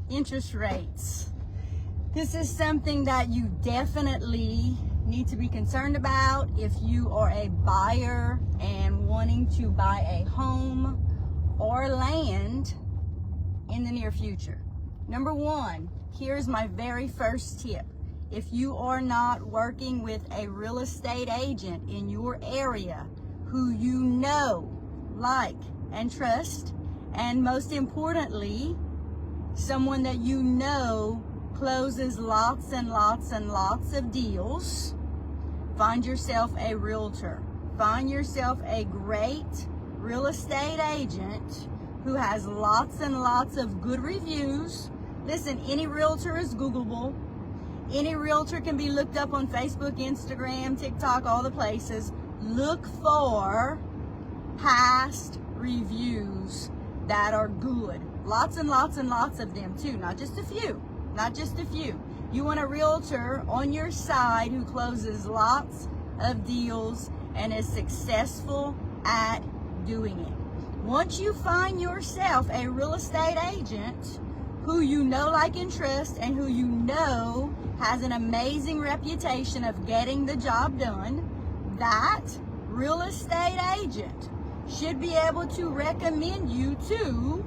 interest rates. This is something that you definitely need to be concerned about if you are a buyer and wanting to buy a home or land in the near future. Number one, here's my very first tip. If you are not working with a real estate agent in your area who you know, like, and trust, and most importantly, someone that you know closes lots and lots and lots of deals, find yourself a realtor. Find yourself a great real estate agent who has lots and lots of good reviews. Listen, any realtor is Googleable. Any realtor can be looked up on Facebook, Instagram, TikTok, all the places. Look for past reviews that are good. Lots and lots and lots of them too, not just a few. Not just a few. You want a realtor on your side who closes lots of deals and is successful at doing it. Once you find yourself a real estate agent who you know, like, and trust, and who you know has an amazing reputation of getting the job done, that real estate agent should be able to recommend you to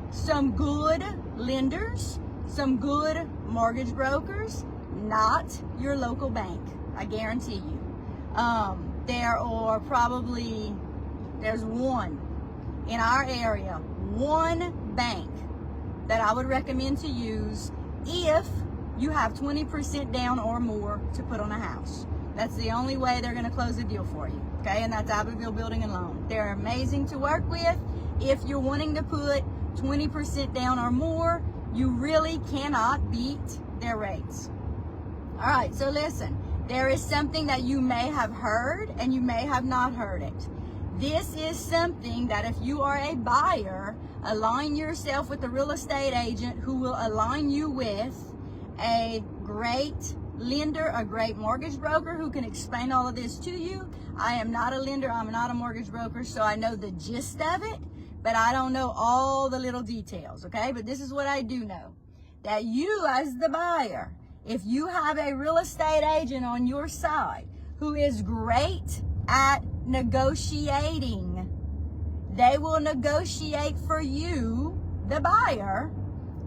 some good lenders, some good mortgage brokers, not your local bank. I guarantee you. There's one in our area, one bank that I would recommend to use if you have 20% down or more to put on a house. That's the only way they're going to close a deal for you. Okay, and that's Abbeville Building and Loan. They're amazing to work with. If you're wanting to put 20% down or more, you really cannot beat their rates. All right, so listen, there is something that you may have heard and you may have not heard it. This is something that if you are a buyer, align yourself with a real estate agent who will align you with a great lender, a great mortgage broker who can explain all of this to you. I am not a lender, I'm not a mortgage broker, so I know the gist of it, but I don't know all the little details, okay? But this is what I do know, that you as the buyer, if you have a real estate agent on your side who is great at negotiating, they will negotiate for you, the buyer,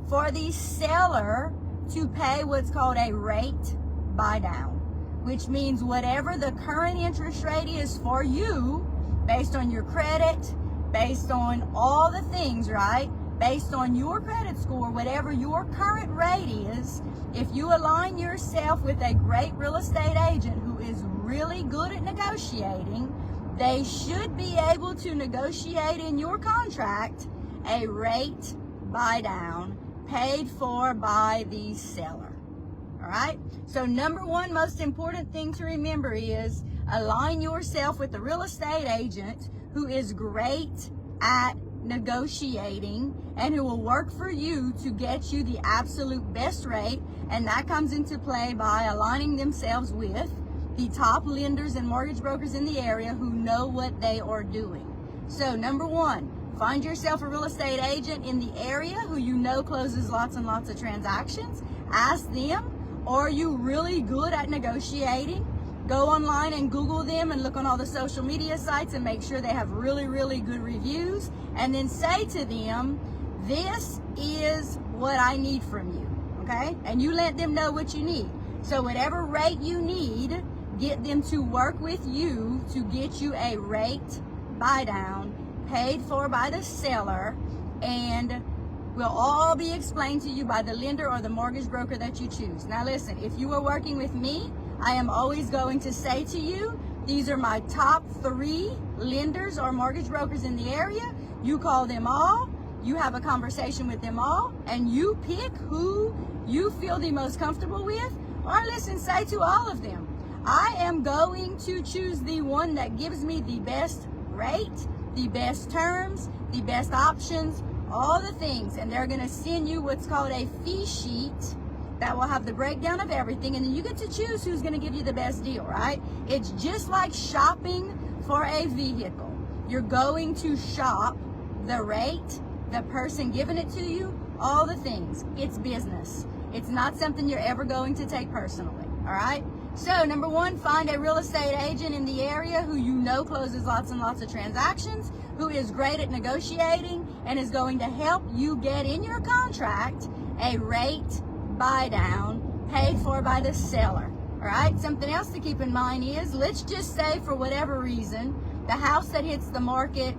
for the seller to pay what's called a rate buy down, which means whatever the current interest rate is for you, based on your credit, based on all the things, right? Based on your credit score, whatever your current rate is, if you align yourself with a great real estate agent who is really good at negotiating, they should be able to negotiate in your contract a rate buy down paid for by the seller. All right? So number one most important thing to remember is align yourself with a real estate agent who is great at negotiating and who will work for you to get you the absolute best rate, and that comes into play by aligning themselves with the top lenders and mortgage brokers in the area who know what they are doing. So number one, find yourself a real estate agent in the area who you know closes lots and lots of transactions. Ask them, are you really good at negotiating? Go online and Google them and look on all the social media sites and make sure they have really, really good reviews. And then say to them, this is what I need from you, okay? And you let them know what you need. So whatever rate you need, get them to work with you to get you a rate buy down paid for by the seller, and will all be explained to you by the lender or the mortgage broker that you choose. Now listen, if you are working with me, I am always going to say to you, these are my top 3 lenders or mortgage brokers in the area. You call them all, you have a conversation with them all, and you pick who you feel the most comfortable with, or listen, say to all of them, I am going to choose the one that gives me the best rate, the best terms, the best options, all the things. And they're going to send you what's called a fee sheet that will have the breakdown of everything. And then you get to choose who's going to give you the best deal, right? It's just like shopping for a vehicle. You're going to shop the rate, the person giving it to you, all the things. It's business. It's not something you're ever going to take personally, all right? So, number one, find a real estate agent in the area who you know closes lots and lots of transactions, who is great at negotiating, and is going to help you get in your contract a rate buy down paid for by the seller. All right, something else to keep in mind is, let's just say for whatever reason, the house that hits the market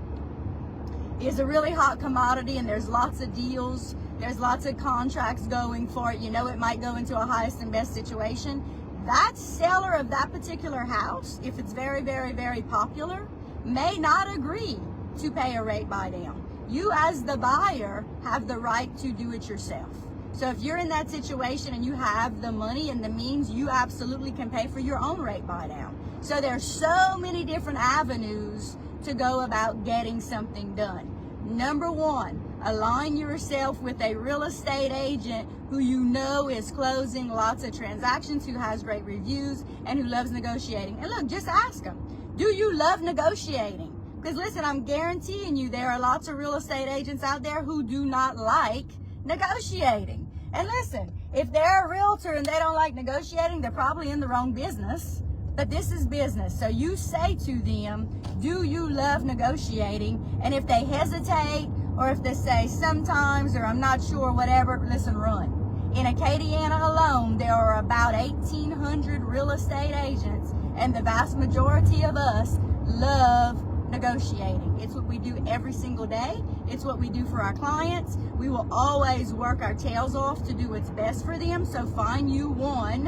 is a really hot commodity and there's lots of deals, there's lots of contracts going for it, you know it might go into a highest and best situation. That seller of that particular house, if it's very, very, very popular, may not agree to pay a rate buy down. You as the buyer have the right to do it yourself. So if you're in that situation and you have the money and the means, you absolutely can pay for your own rate buy down. So there's so many different avenues to go about getting something done. Number one, align yourself with a real estate agent who you know is closing lots of transactions, who has great reviews, and who loves negotiating. And look, just ask them, do you love negotiating? Because listen, I'm guaranteeing you there are lots of real estate agents out there who do not like negotiating. And listen, if they're a realtor and they don't like negotiating, they're probably in the wrong business. But this is business. So you say to them, do you love negotiating? And if they hesitate, or if they say sometimes, or I'm not sure, whatever, listen, run. In Acadiana alone, there are about 1,800 real estate agents, and the vast majority of us love negotiating. It's what we do every single day. It's what we do for our clients. We will always work our tails off to do what's best for them. So find you one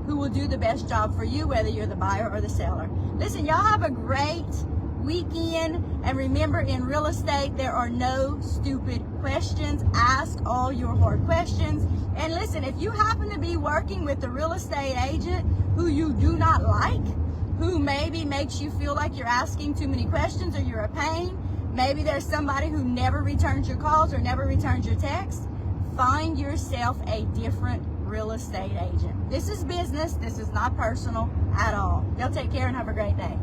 who will do the best job for you, whether you're the buyer or the seller. Listen, y'all have a great weekend. And remember, in real estate, there are no stupid questions. Ask all your hard questions. And listen, if you happen to be working with a real estate agent who you do not like, who maybe makes you feel like you're asking too many questions or you're a pain, maybe there's somebody who never returns your calls or never returns your texts, find yourself a different real estate agent. This is business. This is not personal at all. Y'all take care and have a great day.